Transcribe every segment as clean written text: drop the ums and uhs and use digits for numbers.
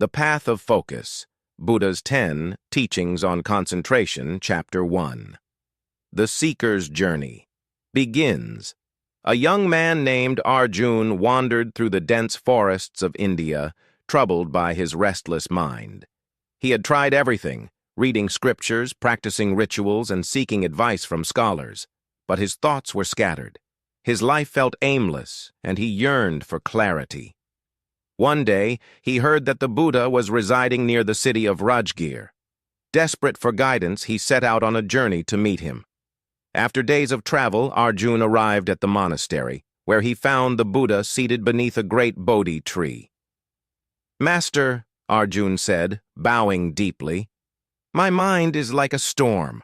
The Path of Focus, Buddha's 10 Teachings on Concentration, Chapter 1. The Seeker's Journey begins. A young man named Arjun wandered through the dense forests of India, troubled by his restless mind. He had tried everything, reading scriptures, practicing rituals, and seeking advice from scholars, but his thoughts were scattered. His life felt aimless, and he yearned for clarity. One day, he heard that the Buddha was residing near the city of Rajgir. Desperate for guidance, he set out on a journey to meet him. After days of travel, Arjun arrived at the monastery, where he found the Buddha seated beneath a great Bodhi tree. "Master," Arjun said, bowing deeply, "my mind is like a storm.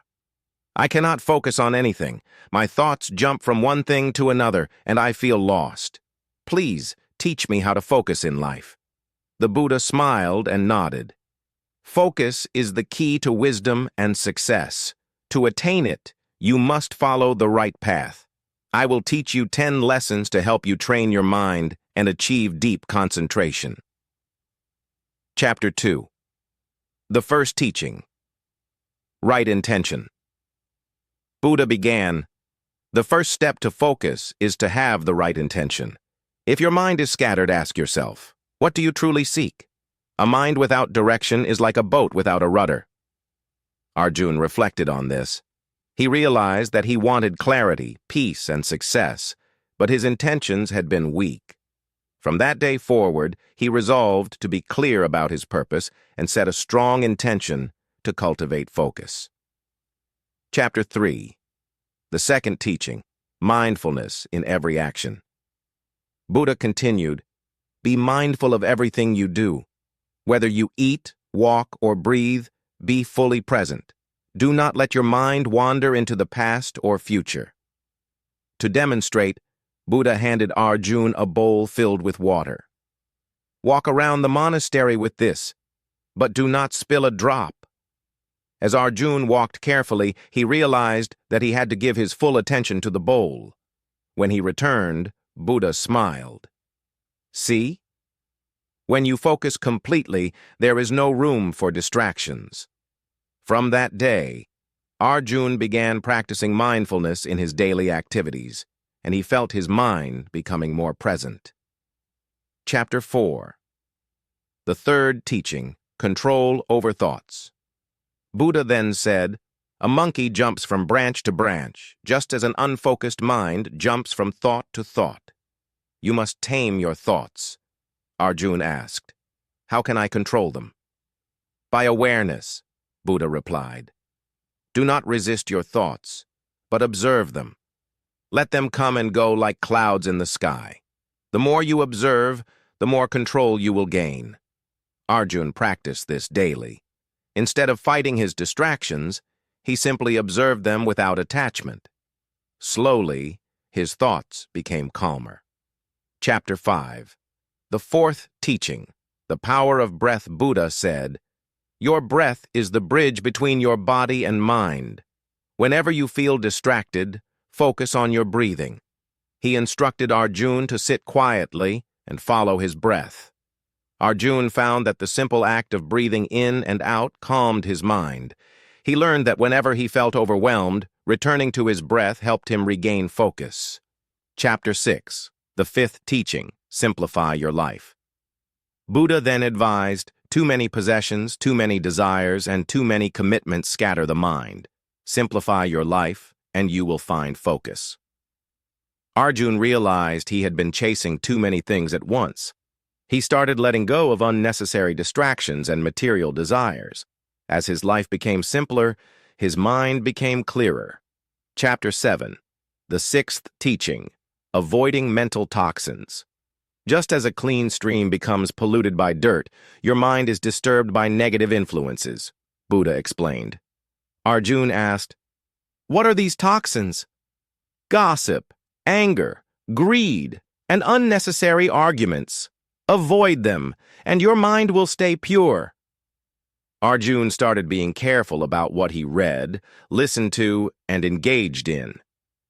I cannot focus on anything. My thoughts jump from one thing to another, and I feel lost. Please, teach me how to focus in life." The Buddha smiled and nodded. "Focus is the key to wisdom and success. To attain it, you must follow the right path. I will teach you 10 lessons to help you train your mind and achieve deep concentration." Chapter 2. The First Teaching. Right Intention. Buddha began, "The first step to focus is to have the right intention. If your mind is scattered, ask yourself, what do you truly seek? A mind without direction is like a boat without a rudder." Arjun reflected on this. He realized that he wanted clarity, peace, and success, but his intentions had been weak. From that day forward, he resolved to be clear about his purpose and set a strong intention to cultivate focus. Chapter 3. The Second Teaching, Mindfulness in Every Action. Buddha continued, "Be mindful of everything you do. Whether you eat, walk, or breathe, be fully present. Do not let your mind wander into the past or future." To demonstrate, Buddha handed Arjun a bowl filled with water. "Walk around the monastery with this, but do not spill a drop." As Arjun walked carefully, he realized that he had to give his full attention to the bowl. When he returned, Buddha smiled. "See? When you focus completely, there is no room for distractions." From that day, Arjun began practicing mindfulness in his daily activities, and he felt his mind becoming more present. Chapter 4. The Third Teaching, Control over Thoughts. Buddha then said, "A monkey jumps from branch to branch, just as an unfocused mind jumps from thought to thought. You must tame your thoughts." Arjun asked, "How can I control them?" "By awareness," Buddha replied. "Do not resist your thoughts, but observe them. Let them come and go like clouds in the sky. The more you observe, the more control you will gain." Arjun practiced this daily. Instead of fighting his distractions, he simply observed them without attachment. Slowly, his thoughts became calmer. Chapter 5. The Fourth Teaching, The Power of Breath. Buddha said, "Your breath is the bridge between your body and mind. Whenever you feel distracted, focus on your breathing." He instructed Arjun to sit quietly and follow his breath. Arjun found that the simple act of breathing in and out calmed his mind. He learned that whenever he felt overwhelmed, returning to his breath helped him regain focus. Chapter 6. The Fifth Teaching, Simplify Your Life. Buddha then advised, too many possessions, too many desires, and too many commitments scatter the mind. Simplify your life, and you will find focus. Arjun realized he had been chasing too many things at once. He started letting go of unnecessary distractions and material desires. As his life became simpler, his mind became clearer. Chapter 7. The Sixth Teaching, Avoiding Mental Toxins. Just as a clean stream becomes polluted by dirt, your mind is disturbed by negative influences, Buddha explained. Arjun asked, "What are these toxins?" "Gossip, anger, greed, and unnecessary arguments. Avoid them, and your mind will stay pure." Arjun started being careful about what he read, listened to, and engaged in.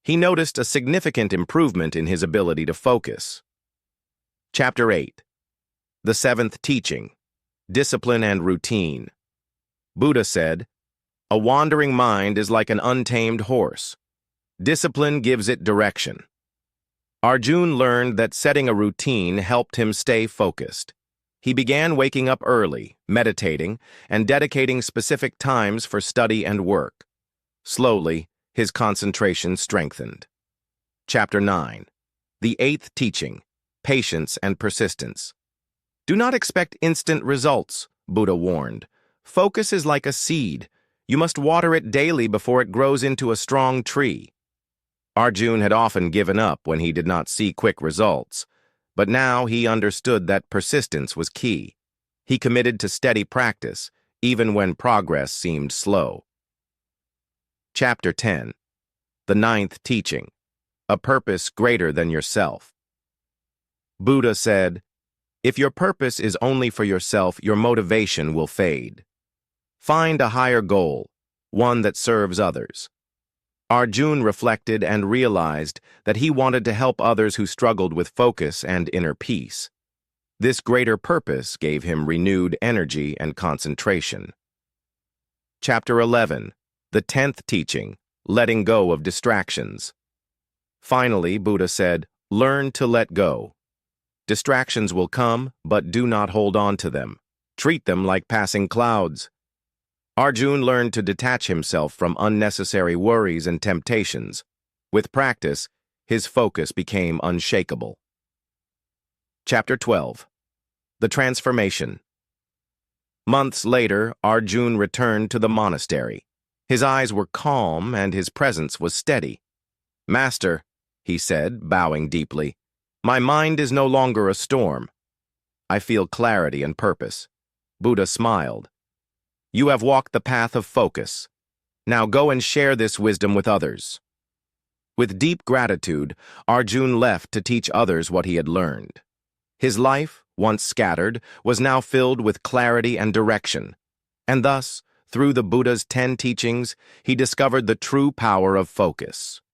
He noticed a significant improvement in his ability to focus. Chapter 8. The Seventh Teaching, Discipline and routine. Buddha said, "A wandering mind is like an untamed horse. Discipline gives it direction." Arjun learned that setting a routine helped him stay focused. He began waking up early, meditating, and dedicating specific times for study and work. Slowly, his concentration strengthened. Chapter 9. The Eighth Teaching, Patience and Persistence. Do not expect instant results, Buddha warned. Focus is like a seed. You must water it daily before it grows into a strong tree. Arjun had often given up when he did not see quick results, but now he understood that persistence was key. He committed to steady practice, even when progress seemed slow. Chapter 10. The Ninth Teaching, A Purpose Greater Than Yourself. Buddha said, "If your purpose is only for yourself, your motivation will fade. Find a higher goal, one that serves others." Arjun reflected and realized that he wanted to help others who struggled with focus and inner peace. This greater purpose gave him renewed energy and concentration. Chapter 11. The 10th Teaching, Letting Go of Distractions. Finally, Buddha said, "Learn to let go. Distractions will come, but do not hold on to them. Treat them like passing clouds." Arjun learned to detach himself from unnecessary worries and temptations. With practice, his focus became unshakable. Chapter 12. The Transformation. Months later, Arjun returned to the monastery. His eyes were calm and his presence was steady. "Master," he said, bowing deeply, "my mind is no longer a storm. I feel clarity and purpose." Buddha smiled. "You have walked the path of focus. Now go and share this wisdom with others." With deep gratitude, Arjun left to teach others what he had learned. His life, once scattered, was now filled with clarity and direction. And thus, through the Buddha's 10 teachings, he discovered the true power of focus.